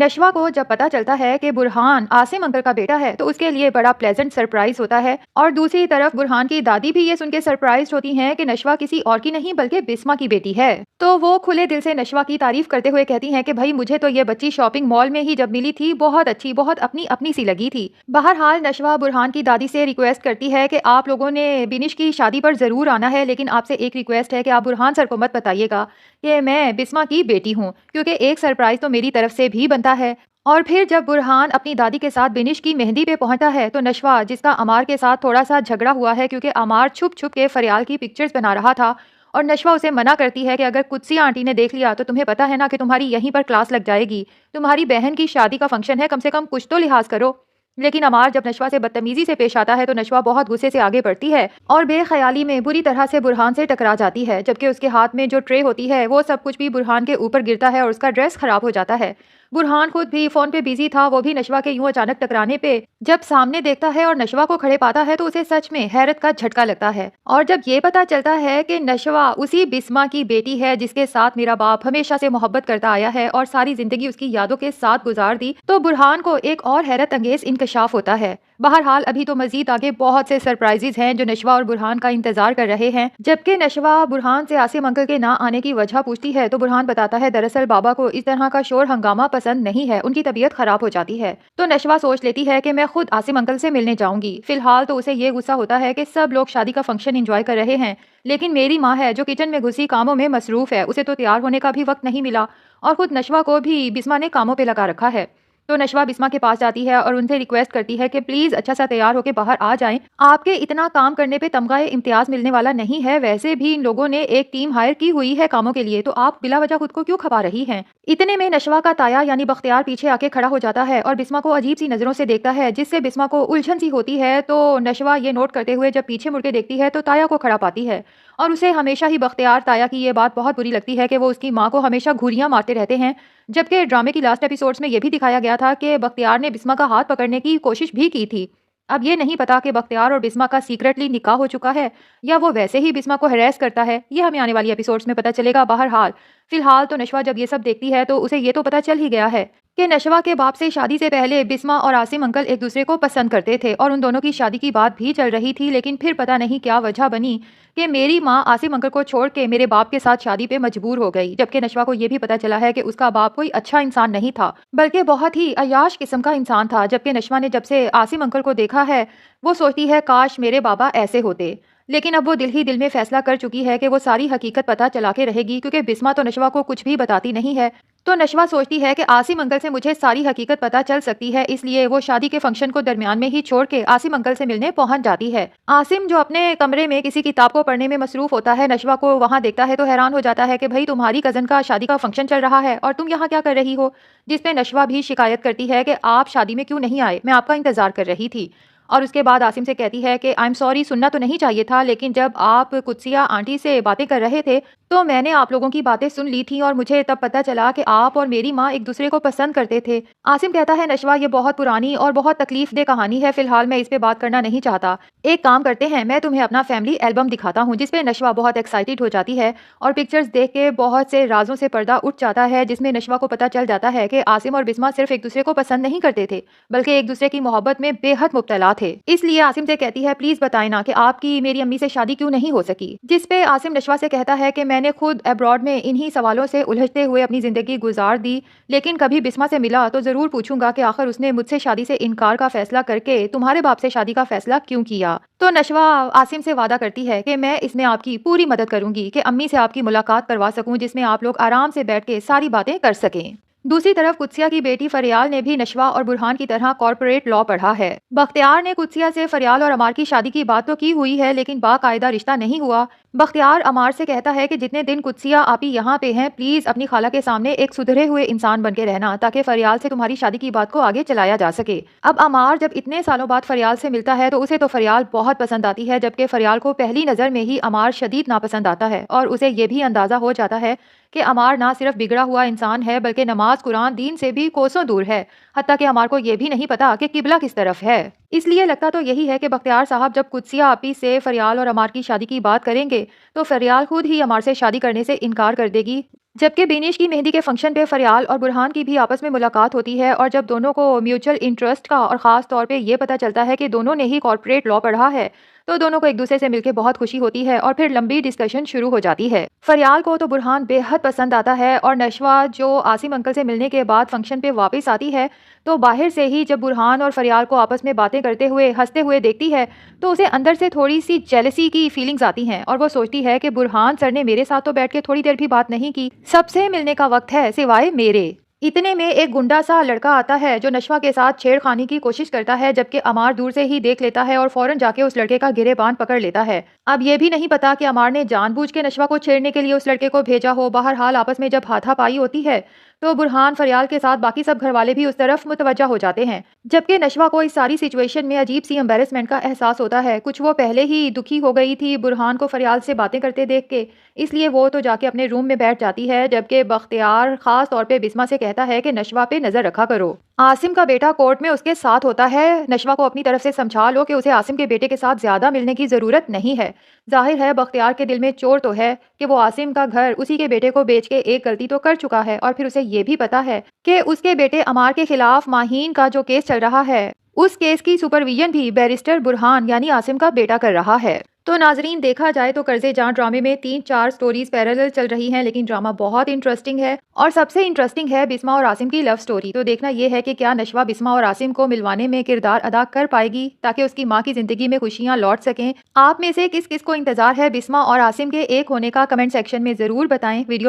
नशवा को जब पता चलता है कि बुरहान आसिम अंकल का बेटा है तो उसके लिए बड़ा प्लेजेंट सरप्राइज होता है। और दूसरी तरफ बुरहान की दादी भी ये सुन के सरप्राइज होती हैं कि नशवा किसी और की नहीं बल्कि बिस्मा की बेटी है। तो वो खुले दिल से नशवा की तारीफ करते हुए कहती हैं कि भाई मुझे तो ये बच्ची शॉपिंग मॉल में ही जब मिली थी बहुत अच्छी, बहुत अपनी अपनी सी लगी थी। बहरहाल नशवा बुरहान की दादी से रिक्वेस्ट करती है कि आप लोगों ने बिनिश की शादी पर जरूर आना है, लेकिन आपसे एक रिक्वेस्ट है कि आप बुरहान सर को मत बताइएगा कि मैं बिस्मा की बेटी हूँ, क्योंकि एक सरप्राइज तो मेरी तरफ से भी बनता है। और फिर जब बुरहान अपनी दादी के साथ बिनिश की मेहंदी पे पहुंचता है तो नशवा, जिसका अमार के साथ थोड़ा सा झगड़ा हुआ है क्योंकि अमार छुप छुप के फरियाल की पिक्चर्स बना रहा था, और नशवा उसे मना करती है कि अगर कुत्सिया आंटी ने देख लिया तो तुम्हें पता है ना कि तुम्हारी यहीं पर क्लास लग जाएगी, तुम्हारी बहन की शादी का फंक्शन है, कम से कम कुछ तो लिहाज करो। लेकिन अमार जब नशवा से बदतमीजी से पेश आता है तो नशवा बहुत गुस्से से आगे बढ़ती है और बेख्याली में बुरी तरह से बुरहान से टकरा जाती है, जबकि उसके हाथ में जो ट्रे होती है वो सब कुछ भी बुरहान के ऊपर गिरता है और उसका ड्रेस खराब हो जाता है। बुरहान खुद भी फोन पे बिजी था, वो भी नशवा के यूं अचानक टकराने पे जब सामने देखता है और नशवा को खड़े पाता है तो उसे सच में हैरत का झटका लगता है। और जब ये पता चलता है कि नशवा उसी बिस्मा की बेटी है जिसके साथ मेरा बाप हमेशा से मोहब्बत करता आया है और सारी जिंदगी उसकी यादों के साथ गुजार दी, तो बुरहान को एक और हैरत अंगेज इंकशाफ होता है। बहरहाल अभी तो मजीद आगे बहुत से सरप्राइजेज हैं जो नशवा और बुरहान का इंतजार कर रहे हैं। जबकि नशवा बुरहान से आसिम अंकल के ना आने की वजह पूछती है तो बुरहान बताता है दरअसल बाबा को इस तरह का शोर हंगामा पसंद नहीं है, उनकी तबीयत खराब हो जाती है। तो नशवा सोच लेती है कि मैं खुद आसिम अंकल से मिलने जाऊंगी। फिलहाल तो उसे ये गुस्सा होता है कि सब लोग शादी का फंक्शन एंजॉय कर रहे हैं, लेकिन मेरी माँ है जो किचन में घुसी कामों में मसरूफ है, उसे तो तैयार होने का भी वक्त नहीं मिला और खुद नशवा को भी बिस्मा ने कामों पे लगा रखा है। तो नशवा बिस्मा के पास जाती है और उनसे रिक्वेस्ट करती है कि प्लीज अच्छा सा तैयार होकर बाहर आ जाएं, आपके इतना काम करने पे तमगाए इम्तियाज मिलने वाला नहीं है, वैसे भी इन लोगों ने एक टीम हायर की हुई है कामों के लिए, तो आप बिला वजह खुद को क्यों खपा रही हैं। इतने में नशवा का ताया यानी बख्तियार पीछे आके खड़ा हो जाता है और बिस्मा को अजीब सी नजरों से देखता है, जिससे बिस्मा को उलझन सी होती है। तो नशवा ये नोट करते हुए जब पीछे मुड़ के देखती है तो ताया को खड़ा पाती है और उसे हमेशा ही बख्तियार ताया की ये बात बहुत बुरी लगती है कि वो उसकी माँ को हमेशा घुरियां मारते रहते हैं। जबकि ड्रामे की लास्ट एपिसोड्स में ये भी दिखाया गया था कि बख्तियार ने बिस्मा का हाथ पकड़ने की कोशिश भी की थी। अब ये नहीं पता कि बख्तियार और बिस्मा का सीक्रेटली निकाह हो चुका है या वो वैसे ही बिस्मा को हरेस करता है, ये हमें आने वाली एपिसोड्स में पता चलेगा। बहरहाल फिलहाल तो नशवा जब ये सब देखती है तो उसे ये तो पता चल ही गया है कि नशवा के बाप से शादी से पहले बिस्मा और आसिम अंकल एक दूसरे को पसंद करते थे और उन दोनों की शादी की बात भी चल रही थी, लेकिन फिर पता नहीं क्या वजह बनी कि मेरी माँ आसिम अंकल को छोड़ के मेरे बाप के साथ शादी पे मजबूर हो गई। जबकि नशवा को ये भी पता चला है कि उसका बाप कोई अच्छा इंसान नहीं था बल्कि बहुत ही अयाश किस्म का इंसान था। जबकि नशवा ने जब से आसिम अंकल को देखा है वो सोचती है काश मेरे बाबा ऐसे होते, लेकिन अब वो दिल ही दिल में फैसला कर चुकी है कि वो सारी हकीकत पता चला के रहेगी, क्योंकि बिस्मा तो नशवा को कुछ भी बताती नहीं है। तो नशवा सोचती है कि आसिम अंकल से मुझे सारी हकीकत पता चल सकती है, इसलिए वो शादी के फंक्शन को दरमियान में ही छोड़ के आसिम अंकल से मिलने पहुंच जाती है। आसिम जो अपने कमरे में किसी किताब को पढ़ने में मसरूफ होता है, नशवा को वहां देखता है तो हैरान हो जाता है कि भाई तुम्हारी कजन का शादी का फंक्शन चल रहा है और तुम यहाँ क्या कर रही हो। जिसपे नशवा भी शिकायत करती है कि आप शादी में क्यों नहीं आए, मैं आपका इंतजार कर रही थी। और उसके बाद आसिम से कहती है कि आई एम सॉरी, सुनना तो नहीं चाहिए था, लेकिन जब आप कुत्सिया आंटी से बातें कर रहे थे तो मैंने आप लोगों की बातें सुन ली थी और मुझे तब पता चला कि आप और मेरी माँ एक दूसरे को पसंद करते थे। आसिम कहता है नशवा ये बहुत पुरानी और बहुत तकलीफ दे कहानी है, फिलहाल मैं इस पे बात करना नहीं चाहता। एक काम करते हैं, मैं तुम्हें अपना फैमिली एल्बम दिखाता हूँ। जिसपे नशवा बहुत एक्साइटेड हो जाती है और पिक्चर्स देख के बहुत से राजों से पर्दा उठ जाता है, जिसमें नशवा को पता चल जाता है कि आसिम और बिस्मा सिर्फ एक दूसरे को पसंद नहीं करते थे बल्कि एक दूसरे की मोहब्बत में बेहद मुब्तला थे। इसलिए आसिम से कहती है प्लीज बताए ना कि आपकी मेरी अम्मी से शादी क्यों नहीं हो सकी। जिसपे आसिम नशवा से कहता है कि मैंने खुद अब्रॉड में इन्हीं सवालों से उलझते हुए अपनी जिंदगी गुजार दी, लेकिन कभी बिस्मा से मिला तो जरूर पूछूंगा कि आखिर उसने मुझसे शादी से इनकार का फैसला करके तुम्हारे बाप से शादी का फैसला क्यों किया। तो नशवा आसिम से वादा करती है कि मैं इसमें आपकी पूरी मदद करूंगी कि अम्मी से आपकी मुलाकात करवा सकूं, जिसमें आप लोग आराम से बैठ के सारी बातें कर सकें। दूसरी तरफ कुत्सिया की बेटी फरियाल ने भी नशवा और बुरहान की तरह कॉर्पोरेट लॉ पढ़ा है। बख्तियार ने कुत्सिया से फरियाल और अमार की शादी की बात तो की हुई है, लेकिन बाकायदा रिश्ता नहीं हुआ। बख्तियार अमार से कहता है कि जितने दिन कुत्सिया आपी यहाँ पे हैं प्लीज अपनी खाला के सामने एक सुधरे हुए इंसान बन के रहना, ताकि फरियाल से तुम्हारी शादी की बात को आगे चलाया जा सके। अब अमार जब इतने सालों बाद फरियाल से मिलता है तो उसे तो फरियाल बहुत पसंद आती है, जबकि फरियाल को पहली नजर में ही अमार शदीद नापसंद आता है और उसे ये भी अंदाजा हो जाता है कि अमार ना सिर्फ बिगड़ा हुआ इंसान है बल्कि नमाज कुरान दीन से भी कोसों दूर है। हत्ता कि अमार को ये भी नहीं पता कि किबला किस तरफ है। इसलिए लगता तो यही है कि बख्तियार साहब जब कुत्सिया आपी से फरियाल और अमार की शादी की बात करेंगे तो फरियाल खुद ही अमार से शादी करने से इनकार कर देगी। जबकि बेनिश की मेहंदी के फंक्शन पे फरियाल और बुरहान की भी आपस में मुलाकात होती है और जब दोनों को म्यूचुअल इंटरेस्ट का और ख़ास तौर पे ये पता चलता है कि दोनों ने ही कॉर्पोरेट लॉ पढ़ा है, तो दोनों को एक दूसरे से मिलकर बहुत खुशी होती है और फिर लंबी डिस्कशन शुरू हो जाती है। फरियाल को तो बुरहान बेहद पसंद आता है और नशवा जो आसिम अंकल से मिलने के बाद फंक्शन पे वापस आती है, तो बाहर से ही जब बुरहान और फरियाल को आपस में बातें करते हुए हंसते हुए देखती है, तो उसे अंदर से थोड़ी सी जेलसी की फीलिंग्स आती हैं और वो सोचती है कि बुरहान सर ने मेरे साथ तो बैठ के थोड़ी देर भी बात नहीं की, सबसे मिलने का वक्त है सिवाय मेरे। इतने में एक गुंडा सा लड़का आता है जो नशवा के साथ छेड़खानी की कोशिश करता है, जबकि अमार दूर से ही देख लेता है और फौरन जाके उस लड़के का गिरेबान पकड़ लेता है। अब ये भी नहीं पता कि अमार ने जानबूझ के नशवा को छेड़ने के लिए उस लड़के को भेजा हो। बहरहाल आपस में जब हाथापाई होती है, तो बुरहान फरियाल के साथ बाकी सब घर वाले भी उस तरफ मुतवज्जा हो जाते हैं, जबकि नशवा को इस सारी सिचुएशन में अजीब सी एम्बेरसमेंट का एहसास होता है। कुछ वो पहले ही दुखी हो गई थी बुरहान को फरियाल से बातें करते देख के, इसलिए वो तो जाके अपने रूम में बैठ जाती है, जबकि बख्तियार खास तौर पे बिस्मा से कहता है कि नशवा पे नजर रखा करो। आसिम का बेटा कोर्ट में उसके साथ होता है, नशवा को अपनी तरफ से समझा लो कि उसे आसिम के बेटे के साथ ज्यादा मिलने की जरूरत नहीं है। जाहिर है बख्तियार के दिल में चोर तो है कि वो आसिम का घर उसी के बेटे को बेच के एक गलती तो कर चुका है और फिर उसे ये भी पता है कि उसके बेटे अमार के खिलाफ माहीन का जो केस चल रहा है, उस केस की सुपरविजन भी बैरिस्टर बुरहान यानी आसिम का बेटा कर रहा है। तो नाजरीन, देखा जाए तो कर्जे जान ड्रामे में 3-4 स्टोरीज पैरेलल चल रही हैं, लेकिन ड्रामा बहुत इंटरेस्टिंग है और सबसे इंटरेस्टिंग है बिस्मा और आसिम की लव स्टोरी। तो देखना यह है कि क्या नशवा बिस्मा और आसिम को मिलवाने में किरदार अदा कर पाएगी ताकि उसकी माँ की जिंदगी में खुशियां लौट सकें। आप में से किस किस को इंतजार है बिस्मा और आसिम के एक होने का, कमेंट सेक्शन में जरूर बताएं। वीडियो